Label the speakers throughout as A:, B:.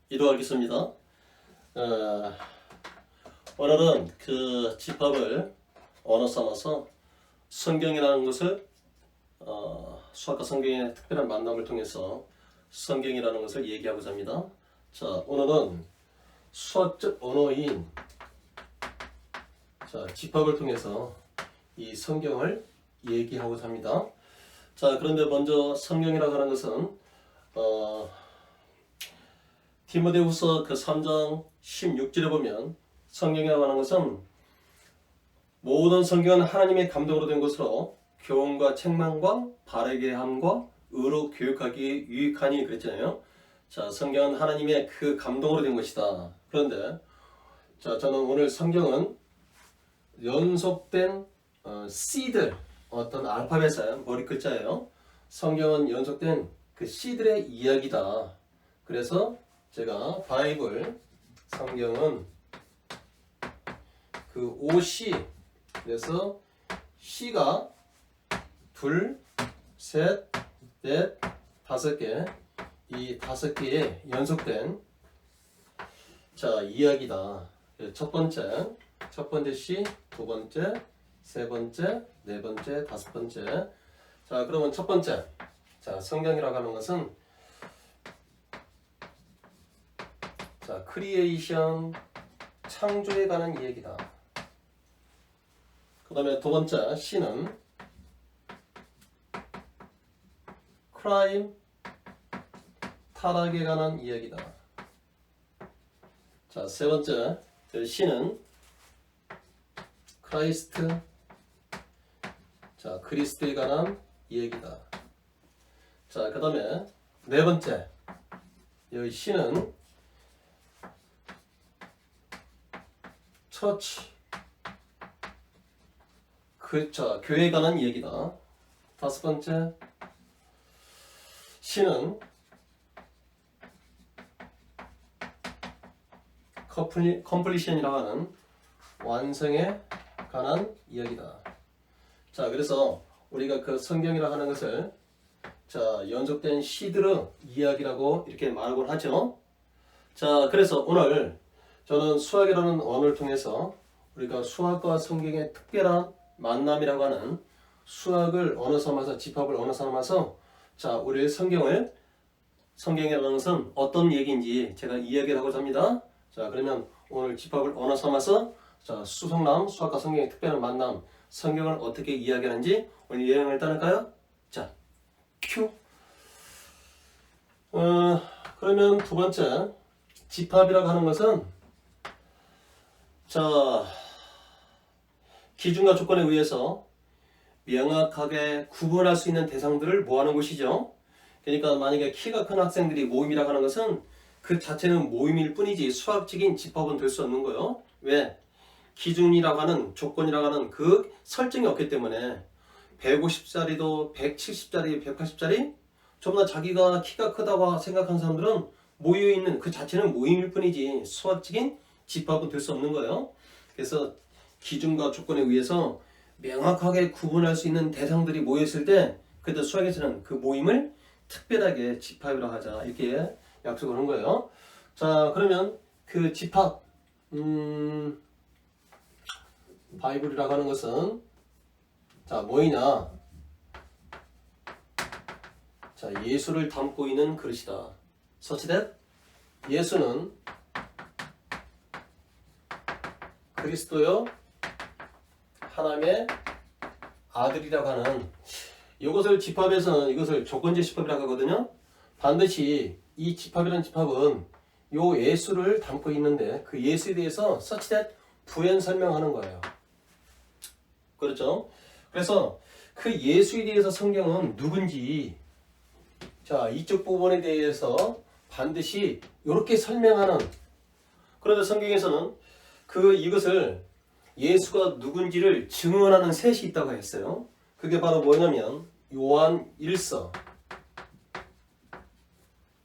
A: 이루하겠습니다. 오늘은 그 집합을 언어 삼아서 성경이라는 것을 수학과 성경의 특별한 만남을 통해서 성경이라는 것을 얘기하고자 합니다. 자, 오늘은 수학적 언어인 집합을 통해서 이 성경을 얘기하고자 합니다. 자, 그런데 먼저 성경이라고 하는 것은 디모데후서 그 3장 16절에 보면 성경이라고 하는 것은 모든 성경은 하나님의 감동으로 된 것으로 교훈과 책망과 바르게 함과 의로 교육하기 유익하니 그랬잖아요. 자, 성경은 하나님의 그 감동으로 된 것이다. 그런데 자, 저는 오늘 성경은 연속된 씨들, 어떤 알파벳의 머리 글자예요. 성경은 연속된 그 씨들의 이야기다. 그래서 제가 바이블 성경은 그 5C, 그래서 C가 둘, 셋, 넷, 다섯 개, 이 다섯 개의 연속된 이야기다. 첫 번째 C, 두 번째, 세 번째, 네 번째, 다섯 번째. 자, 그러면 첫 번째, 성경이라고 하는 것은 크리에이션, 창조에 관한 이야기다. 그 다음에 두 번째 C는 크라임, 타락에 관한 이야기다. 자, 세 번째 C는 크라이스트, 그리스도에 관한 이야기다. 자, 그 다음에 네 번째 여기 C는 처치, 교회에 관한 이야기다. 다섯 번째 C는 컴플리션이라고 하는 완성에 관한 이야기다. 자, 그래서 우리가 그 성경이라고 하는 것을 연속된 시들의 이야기라고 이렇게 말하곤 하죠. 자, 그래서 오늘 저는 수학이라는 언어를 통해서 우리가 수학과 성경의 특별한 만남이라고 하는 수학을 언어 삼아서, 집합을 언어 삼아서 우리 성경이라는 것은 어떤 얘기인지 제가 이야기를 하고자 합니다. 자, 그러면 오늘 집합을 언어 삼아서 수성남, 수학과 성경의 특별한 만남, 성경을 어떻게 이야기하는지 오늘 여행을 떠날까요? 자, 큐. 그러면 두 번째 집합이라고 하는 것은 기준과 조건에 의해서 명확하게 구분할 수 있는 대상들을 모아놓은 것이죠. 그러니까 만약에 키가 큰 학생들이 모임이라고 하는 것은 그 자체는 모임일 뿐이지 수학적인 집합은 될 수 없는 거예요. 왜? 기준이라고 하는, 조건이라고 하는 그 설정이 없기 때문에 150짜리도 170짜리, 180짜리 전부 다 자기가 키가 크다고 생각하는 사람들은 모여있는 그 자체는 모임일 뿐이지 수학적인 집합은 될 수 없는 거예요. 그래서 기준과 조건에 의해서 명확하게 구분할 수 있는 대상들이 모였을 때 그때 수학에서는 그 모임을 특별하게 집합이라고 하자, 이렇게 약속을 한 거예요. 자, 그러면 그 집합, 바이블이라고 하는 것은 뭐이냐? 예수를 담고 있는 그릇이다. such that 예수는 그리스도요 하나님의 아들이라고 하는, 이것을 집합에서는 이것을 조건제 집합이라고 하거든요. 반드시 이 집합이라는 집합은 요 예수를 담고 있는데 그 예수에 대해서 such that 부연 설명하는 거예요. 그렇죠? 그래서 그 예수에 대해서 성경은 누군지 이쪽 부분에 대해서 반드시 이렇게 설명하는, 그런데 성경에서는 이것을 예수가 누군지를 증언하는 셋이 있다고 했어요. 그게 바로 뭐냐면 요한 1서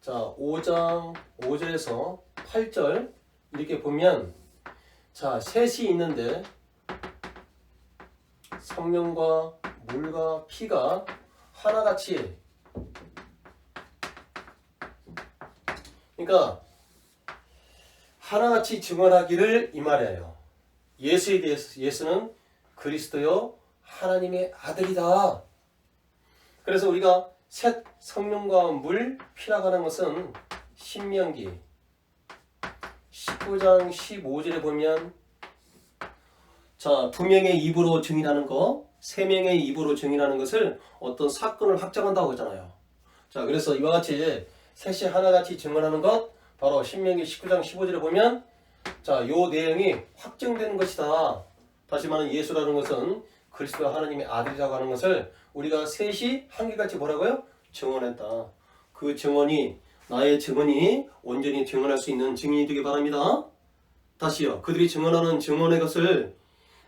A: 5장 5절에서 8절 이렇게 보면 셋이 있는데 성령과 물과 피가 하나같이 그러니까 하나같이 증언하기를 이 말이에요. 예수에 대해서 예수는 그리스도요 하나님의 아들이다. 그래서 우리가 셋 성령과 물 피라고 하는 것은 신명기 19장 15절에 보면 자, 두 명의 입으로 증인하는 거, 세 명의 입으로 증인하는 것을 어떤 사건을 확정한다고 하잖아요. 자, 그래서 이와 같이 셋이 하나같이 증언하는 것, 바로 신명기 19장 15절에 보면 자, 요 내용이 확정되는 것이다. 다시 말하면 예수라는 것은 그리스도 하나님의 아들이라고 하는 것을 우리가 셋이 한결같이 뭐라고요? 증언했다. 그 증언이 나의 증언이 온전히 증언할 수 있는 증인이 되기 바랍니다. 다시요. 그들이 증언하는 증언의 것을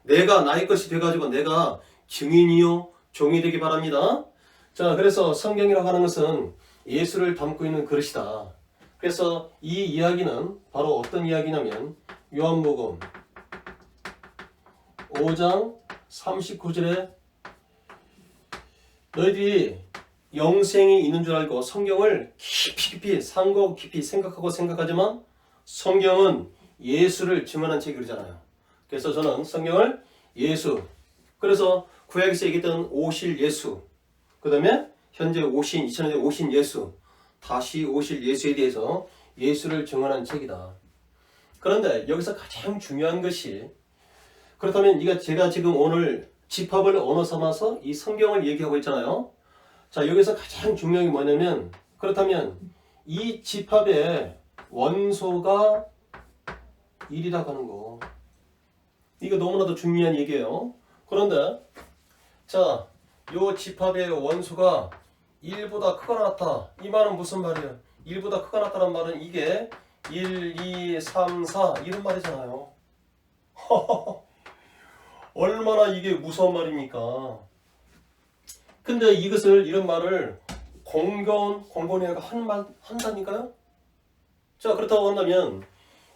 A: 내가 나의 것이 돼가지고 내가 증인이요 종이 되기 바랍니다. 자, 그래서 성경이라고 하는 것은 예수를 담고 있는 그릇이다. 그래서 이 이야기는 바로 어떤 이야기냐면 요한복음 5장 39절에 너희들이 영생이 있는 줄 알고 성경을 깊이 상고 깊이 생각하고 생각하지만 성경은 예수를 증언한 책이잖아요. 그래서 저는 성경을 예수, 그래서 구약에서 얘기했던 오실 예수, 그 다음에 현재 오신 2000년에 오신 예수, 다시 오실 예수에 대해서 예수를 증언한 책이다. 그런데 여기서 가장 중요한 것이 그렇다면 제가 지금 오늘 집합을 언어 삼아서 이 성경을 얘기하고 있잖아요. 자, 여기서 가장 중요한 게 뭐냐면 그렇다면 이 집합의 원소가 1이라고 하는 거, 이거 너무나도 중요한 얘기예요. 그런데 자, 요 집합의 원소가 1보다 크거나 같다. 이 말은 무슨 말이에요? 1보다 크거나 같다는 말은 이게 1, 2, 3, 4 이런 말이잖아요. 얼마나 이게 무서운 말입니까? 근데 이런 말을 공건이가 한다니까요? 자, 그렇다고 한다면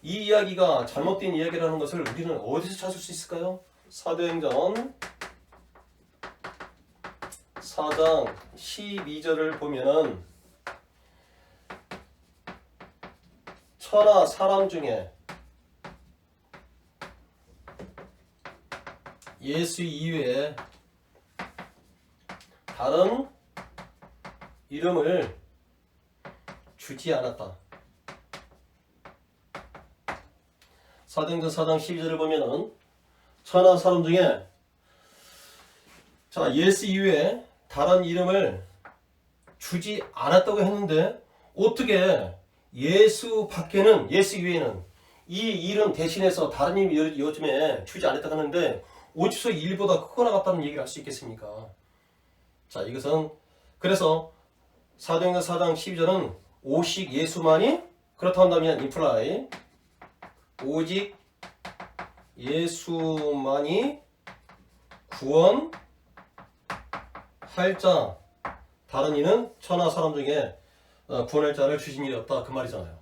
A: 이 이야기가 잘못된 이야기라는 것을 우리는 어디서 찾을 수 있을까요? 사도행전 4장 12절을 보면은 천하 사람 중에 예수 이외에 다른 이름을 주지 않았다. 사도행전 4장 12절을 보면은 천하 사람 중에 자, 예수 이외에 다른 이름을 주지 않았다고 했는데 어떻게 예수 이외에는 이 이름 대신해서 다른 이름 요즘에 주지 않았다고 하는데 어디서 1보다 크거나 같다는 얘기를 할 수 있겠습니까? 자, 이것은 그래서 사도행전 4장 12절은 오직 예수만이 그렇다 한다면 임플라이 오직 예수만이 구원할 자, 다른 이는 천하 사람 중에 구원할 자를 주신 일이 없다 그 말이잖아요.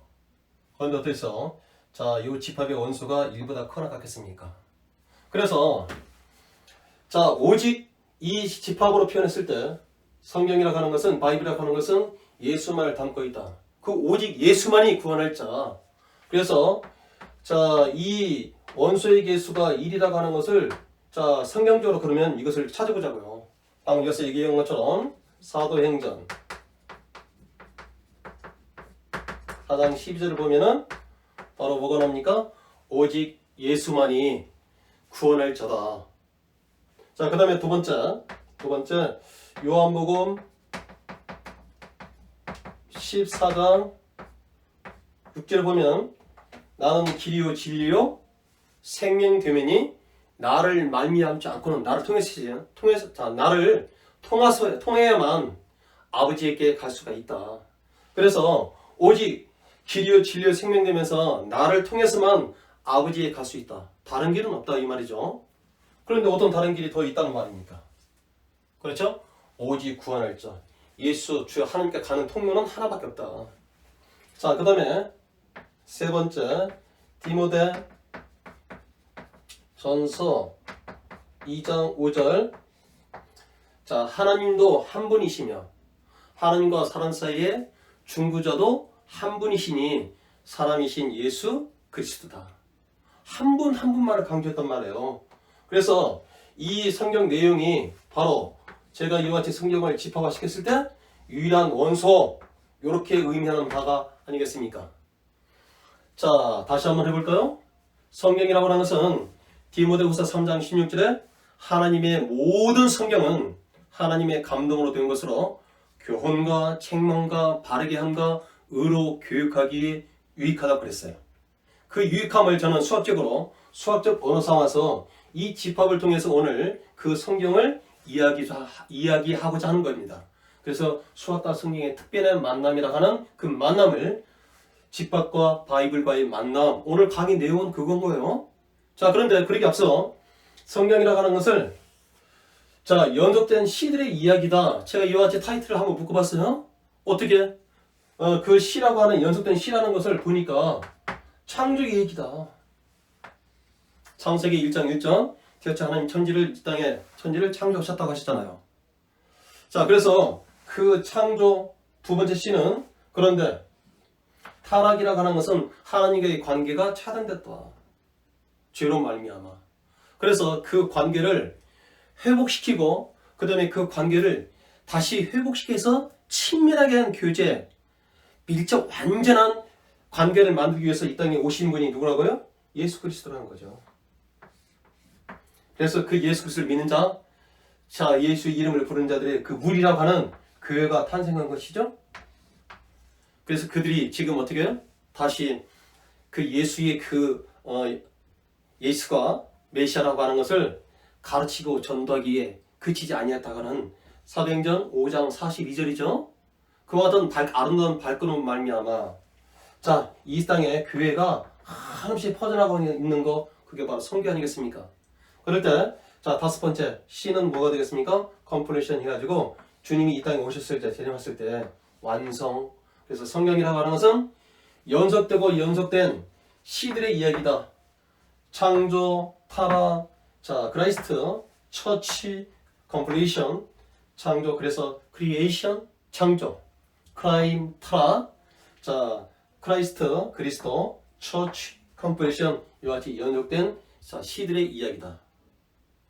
A: 그런데 어떻겠어? 자, 이 집합의 원수가 1보다 크거나 같겠습니까? 그래서 자, 오직 이 집합으로 표현했을 때 성경이라고 하는 것은 바이블이라고 하는 것은 예수만을 담고 있다. 그 오직 예수만이 구원할 자. 그래서 자, 이 원소의 개수가 1이라고 하는 것을 자, 성경적으로 그러면 이것을 찾아보자고요. 방금 여기서 얘기한 것처럼 사도행전 4장 12절을 보면은 바로 뭐가 나옵니까? 오직 예수만이 구원할 자다. 자, 그 다음에 두 번째 요한복음 14장 6절을 보면 나는 길이요 진리요 생명되매니 나를 말미암지 않고는 나를 나를 통해야만 아버지에게 갈 수가 있다. 그래서 오직 길이요 진리요 생명되면서 나를 통해서만 아버지에 갈 수 있다. 다른 길은 없다 이 말이죠. 그런데 어떤 다른 길이 더 있다는 말입니까? 그렇죠? 오직 구원할 자. 예수 주 하나님께 가는 통로는 하나밖에 없다. 자, 그 다음에 세 번째 디모데 전서 2장 5절. 자, 하나님도 한 분이시며 하나님과 사람 사이에 중보자도 한 분이시니 사람이신 예수 그리스도다. 한 분 한 분만을 강조했단 말이에요. 그래서 이 성경 내용이 바로 제가 이와 같이 성경을 집합화시켰을 때 유일한 원소, 이렇게 의미하는 바가 아니겠습니까? 자, 다시 한번 해볼까요? 성경이라고 하는 것은 디모데후서 3장 16절에 하나님의 모든 성경은 하나님의 감동으로 된 것으로 교훈과 책망과 바르게 함과 의로 교육하기에 유익하다고 그랬어요. 그 유익함을 저는 수학적 언어 삼아서 이 집합을 통해서 오늘 그 성경을 이야기하고자 하는 겁니다. 그래서 수학과 성경의 특별한 만남이라 하는 그 만남을 집합과 바이블과의 만남, 오늘 강의 내용은 그건 거예요. 자, 그런데 그러기 앞서 성경이라고 하는 것을 자, 연속된 시들의 이야기다. 제가 이와 같이 타이틀을 한번 묶어봤어요. 어떻게? 그 시라고 하는 연속된 시라는 것을 보니까 창조의 얘기다. 창세기 1장 1절 대체 하나님 이 땅에 천지를 창조하셨다고 하셨잖아요. 자, 그래서 그 창조 두 번째 시는 그런데 타락이라고 하는 것은 하나님과의 관계가 차단됐다. 죄로 말미암아. 그래서 그 관계를 회복시키고 그 다음에 그 관계를 다시 회복시켜서 친밀하게 한 교제, 밀접 완전한 관계를 만들기 위해서 이 땅에 오신 분이 누구라고요? 예수 그리스도라는 거죠. 그래서 그 예수 그리스도를 믿는 자, 예수의 이름을 부르는 자들의 그 무리라고 하는 교회가 탄생한 것이죠. 그래서 그들이 지금 어떻게 해요? 다시 그 예수의 예수가 메시아라고 하는 것을 가르치고 전도하기에 그치지 아니했다가는 사도행전 5장 42절이죠. 그와 같은 아름다운 발걸음 말미암아 자, 이 땅에 교회가 한없이 퍼져나가고 있는 거 그게 바로 성교 아니겠습니까? 그럴 때 자, 다섯 번째 C는 뭐가 되겠습니까? 컴플리션 해가지고 주님이 이 땅에 오셨을 때 재림했을 때 완성. 그래서 성경이라고 하는 것은 연속되고 연속된 시들의 이야기다. 창조, 타락, 자, 크라이스트, 처치, 컴플리션, 창조, 그래서 크리에이션, 창조, 크라임, 타락, 자, 크라이스트, 그리스도, 처치, 컴플리션, 이와 같이 연속된 자, 시들의 이야기다.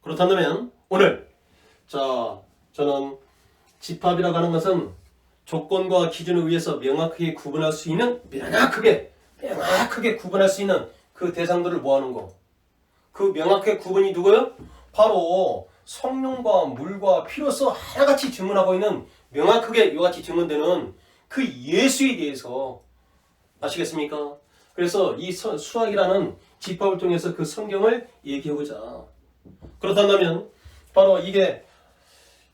A: 그렇다면 오늘 자, 저는 집합이라고 하는 것은 조건과 기준에 의해서 명확하게 구분할 수 있는 명확하게 구분할 수 있는 그 대상들을 모아놓은 거. 그 명확하게 구분이 누구예요? 바로 성령과 물과 피로서 하나같이 증언하고 있는 명확하게 이와 같이 증언되는 그 예수에 대해서 아시겠습니까? 그래서 이 수학이라는 집합을 통해서 그 성경을 얘기해보자. 그렇다면 바로 이게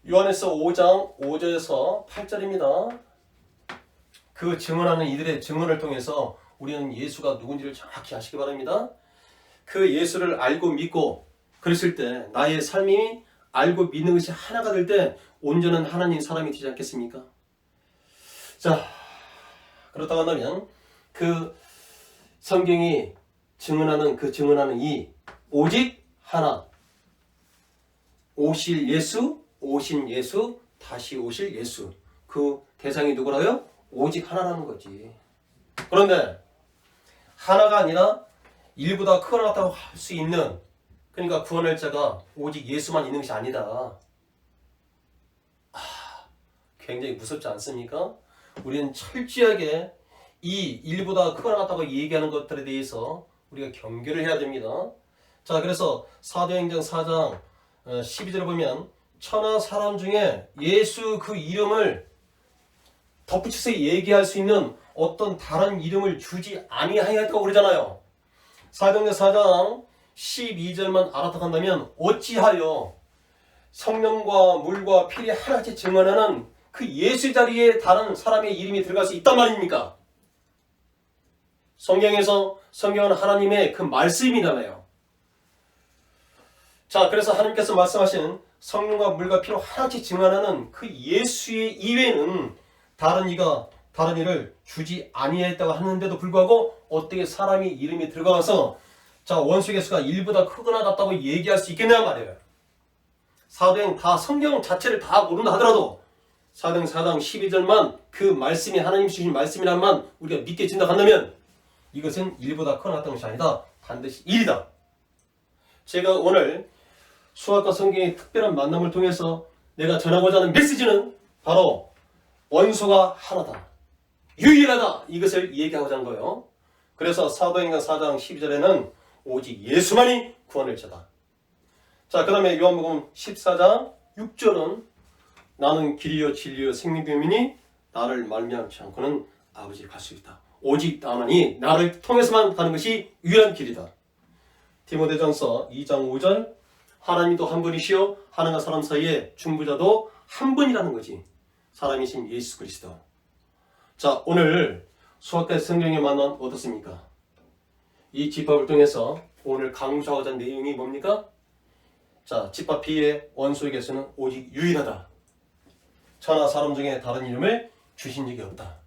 A: 요한에서 5장 5절에서 8절입니다. 그 증언하는 이들의 증언을 통해서 우리는 예수가 누군지를 정확히 아시기 바랍니다. 그 예수를 알고 믿고 그랬을 때 나의 삶이 알고 믿는 것이 하나가 될 때 온전한 하나님 사람이 되지 않겠습니까? 자, 그렇다고 한다면 그 성경이 증언하는 이 오직 하나 오신 예수 다시 오실 예수 그 대상이 누구라요? 오직 하나라는 거지. 그런데 하나가 아니라 일보다 크다고 할 수 있는 그러니까 구원할 자가 오직 예수만 있는 것이 아니다. 굉장히 무섭지 않습니까? 우리는 철저하게 이 일보다 크다고 얘기하는 것들에 대해서 우리가 경계를 해야 됩니다. 자, 그래서 사도행전 4장 12절을 보면 천하 사람 중에 예수 그 이름을 덧붙여서 얘기할 수 있는 어떤 다른 이름을 주지 아니하였다고 그러잖아요. 사도행전 4장 12절만 알아듣는다면 어찌하여 성령과 물과 피를 하나같이 증언하는 그 예수 자리에 다른 사람의 이름이 들어갈 수 있단 말입니까? 성경은 하나님의 그 말씀이잖아요. 자, 그래서 하나님께서 말씀하시는 성령과 물과 피로 하나같이 증언하는 그 예수의 이외에는 다른 이를 주지 아니했다고 하는데도 불구하고 어떻게 사람이 이름이 들어가서 자, 원수 개수가 1보다 크거나 같다고 얘기할 수 있겠냐 말이에요. 사도행 다 성경 자체를 다 모른다 하더라도 사도행 4장 12절만 그 말씀이 하나님 주신 말씀이란만 우리가 믿게 한다면 이것은 1보다 큰 어떤 것이 아니다. 반드시 1이다. 제가 오늘 수학과 성경의 특별한 만남을 통해서 내가 전하고자 하는 메시지는 바로 원소가 하나다. 유일하다. 이것을 얘기하고자 한 거예요. 그래서 사도행전 4장 12절에는 오직 예수만이 구원을 자다. 자, 그 다음에 요한복음 14장 6절은 나는 길이요 진리요 생명이니 나를 말미암지 않고는 아버지에 갈 수 있다. 오직 나만이 나를 통해서만 가는 것이 유일한 길이다. 디모데전서 2장 5절 하나님도 한 분이시요 하나님과 사람 사이에 중보자도 한 분이라는 거지. 사람이신 예수 그리스도. 자, 오늘 수학과 성경의 만남 어떻습니까? 이 집합을 통해서 오늘 강조하고자 하는 내용이 뭡니까? 자, 집합 B의 원소에게서는 오직 유일하다. 천하 사람 중에 다른 이름을 주신 적이 없다.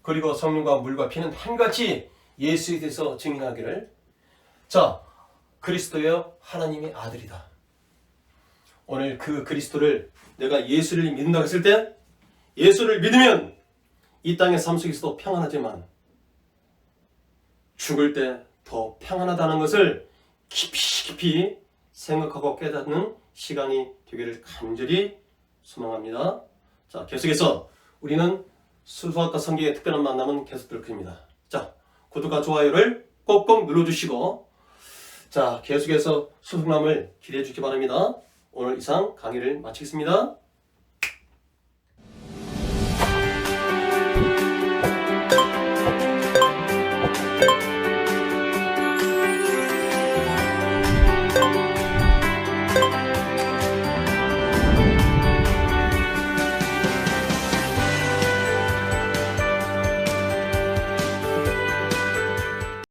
A: 그리고 성령과 물과 피는 한같이 예수에 대해서 증인하기를. 자, 그리스도여 하나님의 아들이다. 오늘 그 그리스도를 내가 예수를 믿는다고 했을 때 예수를 믿으면 이 땅의 삶 속에서도 평안하지만 죽을 때 더 평안하다는 것을 깊이 생각하고 깨닫는 시간이 되기를 간절히 소망합니다. 자, 계속해서 우리는 수학과 성경의 특별한 만남은 계속될 겁니다. 자, 구독과 좋아요를 꼭꼭 눌러주시고 자, 계속해서 수능남을 기대해 주시기 바랍니다. 오늘 이상 강의를 마치겠습니다.